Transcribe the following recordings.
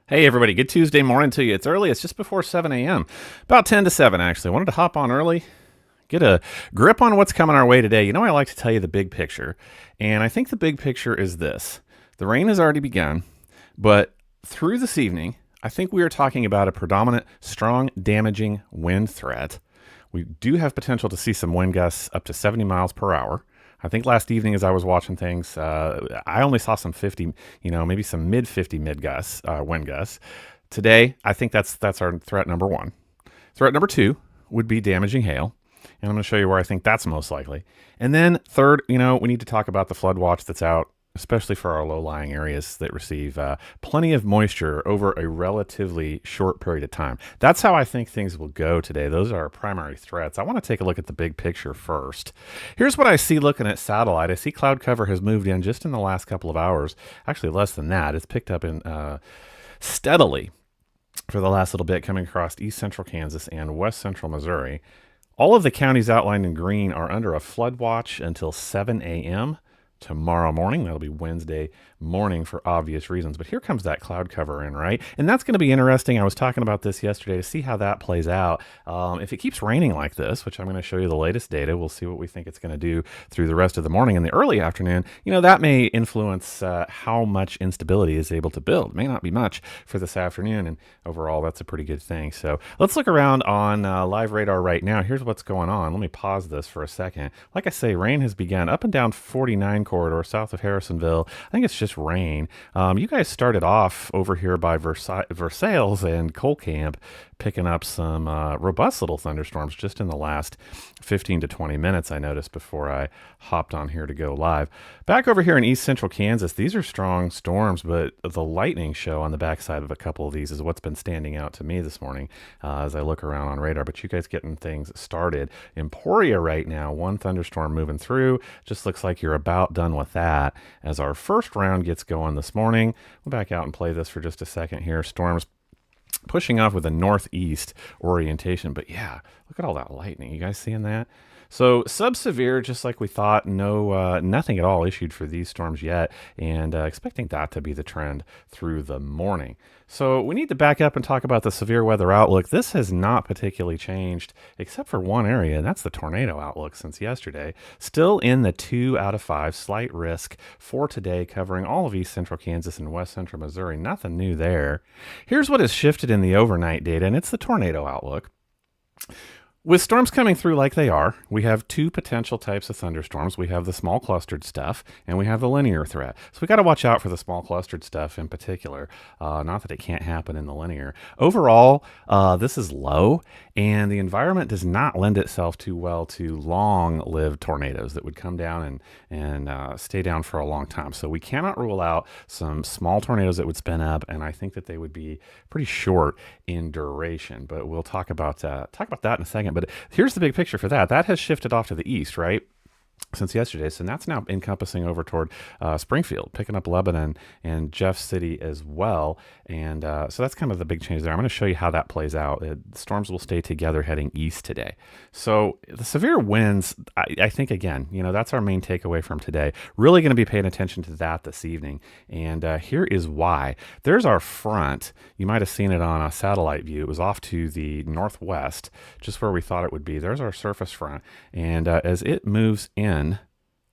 Hey everybody, good Tuesday morning to you. It's early, it's just before 7 a.m. About 10 to 7 actually. I wanted to hop on early, get a grip on what's coming our way today. You know, I like to tell you the big picture, and I think the big picture is this. The rain has already begun, but through this evening, I think we are talking about a predominant, strong, damaging wind threat. We do have potential to see some wind gusts up to 70 miles per hour. I think last evening, as I was watching things, I only saw some 50, maybe some mid 50 mid gusts, wind gusts. Today, I think that's our threat number one. Threat number two would be damaging hail, and I'm going to show you where I think that's most likely. And then third, we need to talk about the flood watch that's out, especially for our low-lying areas that receive plenty of moisture over a relatively short period of time. That's how I think things will go today. Those are our primary threats. I want to take a look at the big picture first. Here's what I see looking at satellite. I see cloud cover has moved in just in the last couple of hours. Actually, less than that. It's picked up in steadily for the last little bit, coming across east central Kansas and west central Missouri. All of the counties outlined in green are under a flood watch until 7 a.m. tomorrow morning. That'll be Wednesday morning for obvious reasons. But here comes that cloud cover in, right? And that's going to be interesting. I was talking about this yesterday to see how that plays out. If it keeps raining like this, which I'm going to show you the latest data, we'll see what we think it's going to do through the rest of the morning and the early afternoon. That may influence how much instability is able to build. It may not be much for this afternoon, and overall, that's a pretty good thing. So let's look around on live radar right now. Here's what's going on. Let me pause this for a second. Like I say, rain has begun up and down 49 corridor south of Harrisonville. I think it's just rain. You guys started off over here by Versailles and Cole Camp, picking up some robust little thunderstorms just in the last 15 to 20 minutes, I noticed before I hopped on here to go live. Back over here in east central Kansas, these are strong storms, but the lightning show on the backside of a couple of these is what's been standing out to me this morning as I look around on radar. But you guys getting things started. Emporia right now, one thunderstorm moving through. Just looks like you're about done with that as our first round gets going this morning. We'll back out and play this for just a second here. Storms pushing off with a northeast orientation. But yeah, look at all that lightning. You guys seeing that? So sub-severe, just like we thought. No, nothing at all issued for these storms yet, and expecting that to be the trend through the morning. So we need to back up and talk about the severe weather outlook. This has not particularly changed, except for one area, and that's the tornado outlook since yesterday. Still in the 2 out of 5 slight risk for today, covering all of east central Kansas and west central Missouri. Nothing new there. Here's what has shifted in the overnight data, and it's the tornado outlook. With storms coming through like they are, we have two potential types of thunderstorms. We have the small clustered stuff, and we have the linear threat. So we got to watch out for the small clustered stuff in particular. Not that it can't happen in the linear. Overall, this is low, and the environment does not lend itself too well to long-lived tornadoes that would come down and stay down for a long time. So we cannot rule out some small tornadoes that would spin up, and I think that they would be pretty short in duration. But we'll talk about that in a second. But here's the big picture for that. That has shifted off to the east, right? Since yesterday. So that's now encompassing over toward Springfield, picking up Lebanon and Jeff City as well. And so that's kind of the big change there. I'm going to show you how that plays out. The storms will stay together heading east today. So the severe winds, I think, again, that's our main takeaway from today. Really going to be paying attention to that this evening. And here is why. There's our front. You might have seen it on a satellite view. It was off to the northwest, just where we thought it would be. There's our surface front. And as it moves in,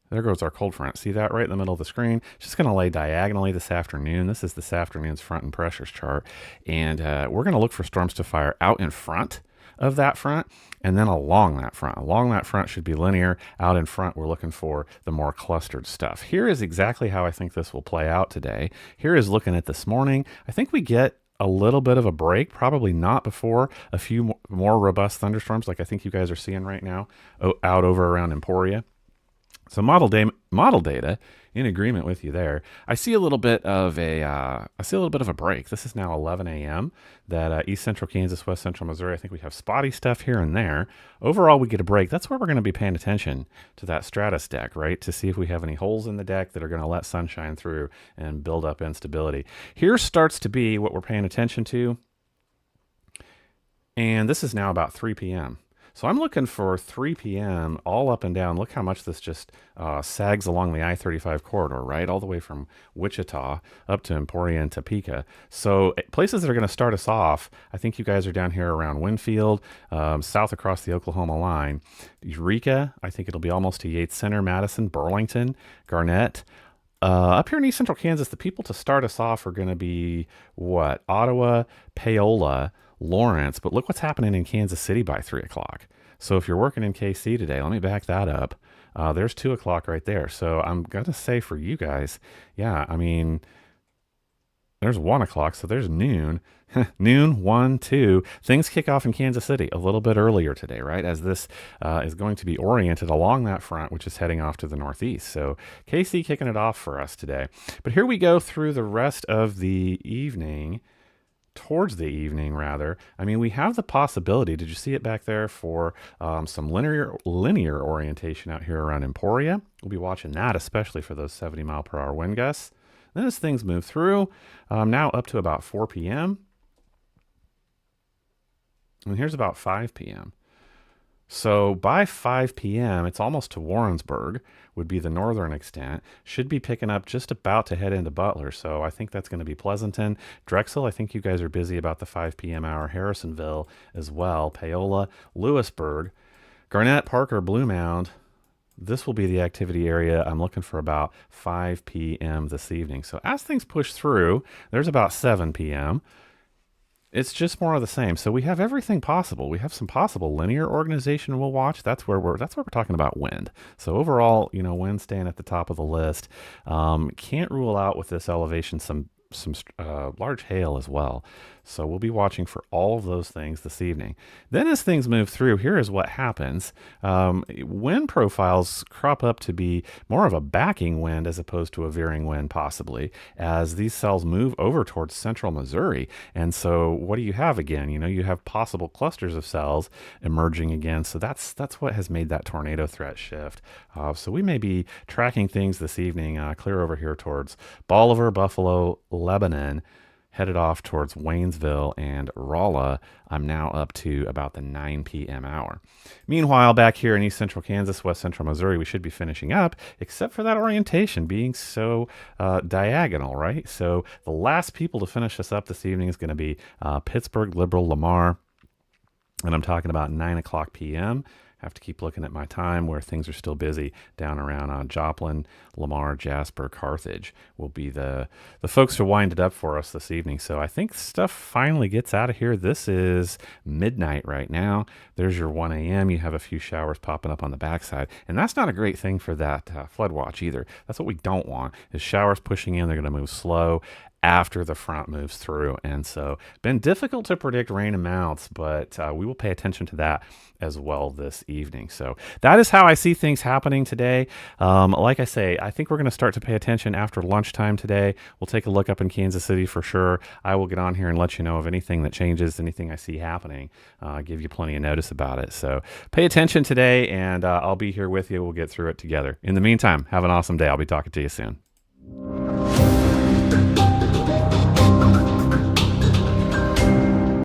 there goes our cold front. See that right in the middle of the screen? It's just going to lay diagonally this afternoon. This is this afternoon's front and pressures chart. And we're going to look for storms to fire out in front of that front and then along that front. Along that front should be linear. Out in front, we're looking for the more clustered stuff. Here is exactly how I think this will play out today. Here is looking at this morning. I think we get a little bit of a break, probably not before a few more robust thunderstorms like I think you guys are seeing right now out over around Emporia. So model data in agreement with you there. I see a little bit of a break. This is now 11 a.m. That east central Kansas, west central Missouri. I think we have spotty stuff here and there. Overall, we get a break. That's where we're going to be paying attention to that stratus deck, right? To see if we have any holes in the deck that are going to let sunshine through and build up instability. Here starts to be what we're paying attention to. And this is now about 3 p.m. So I'm looking for 3 p.m. all up and down. Look how much this just sags along the I-35 corridor, right? All the way from Wichita up to Emporia and Topeka. So places that are going to start us off, I think you guys are down here around Winfield, south across the Oklahoma line. Eureka, I think it'll be almost to Yates Center, Madison, Burlington, Garnett. Up here in East Central Kansas, the people to start us off are going to be what? Ottawa, Paola, Lawrence. But look what's happening in Kansas City by 3 o'clock. So if you're working in KC today, let me back that up. There's 2 o'clock right there. So I'm going to say for you guys, yeah, I mean, there's 1 o'clock, so there's noon. Noon, 1, 2. Things kick off in Kansas City a little bit earlier today, right? As this is going to be oriented along that front, which is heading off to the northeast. So KC kicking it off for us today. But here we go through the rest of the evening, towards the evening rather. I mean, we have the possibility, did you see it back there, for some linear orientation out here around Emporia. We'll be watching that, especially for those 70 mile per hour wind gusts. Then as things move through, now up to about 4 p.m. And here's about 5 p.m. So by 5 p.m., it's almost to Warrensburg, would be the northern extent. Should be picking up just about to head into Butler. So I think that's going to be Pleasanton. Drexel, I think you guys are busy about the 5 p.m. hour. Harrisonville as well. Paola, Lewisburg, Garnett, Parker, Blue Mound. This will be the activity area I'm looking for about 5 p.m. this evening. So as things push through, there's about 7 p.m. It's just more of the same. So we have everything possible. We have some possible linear organization we'll watch. That's where we're talking about wind. So overall, wind staying at the top of the list. Can't rule out with this elevation some large hail as well. So we'll be watching for all of those things this evening. Then as things move through, here is what happens. Wind profiles crop up to be more of a backing wind as opposed to a veering wind possibly, as these cells move over towards central Missouri. And so what do you have again? You have possible clusters of cells emerging again. So that's what has made that tornado threat shift. So we may be tracking things this evening clear over here towards Bolivar, Buffalo, Lebanon, headed off towards Waynesville and Rolla. I'm now up to about the 9 p.m. hour. Meanwhile, back here in East Central Kansas, West Central Missouri, we should be finishing up, except for that orientation being so diagonal, right? So the last people to finish us up this evening is going to be Pittsburgh, Liberal, Lamar, and I'm talking about 9 o'clock p.m. Have to keep looking at my time where things are still busy down around Joplin, Lamar, Jasper, Carthage will be the folks to wind it up for us this evening. So I think stuff finally gets out of here. This is midnight right now. There's your 1 a.m. You have a few showers popping up on the backside. And that's not a great thing for that flood watch either. That's what we don't want is showers pushing in. They're going to move slow after the front moves through. And so been difficult to predict rain amounts, but we will pay attention to that as well this evening. So that is how I see things happening today. Like I say, I think we're going to start to pay attention after lunchtime today. We'll take a look up in Kansas City for sure. I will get on here and let you know of anything that changes, anything I see happening. Give you plenty of notice about it. So pay attention today, and I'll be here with you. We'll get through it together. In the meantime, have an awesome day. I'll be talking to you soon.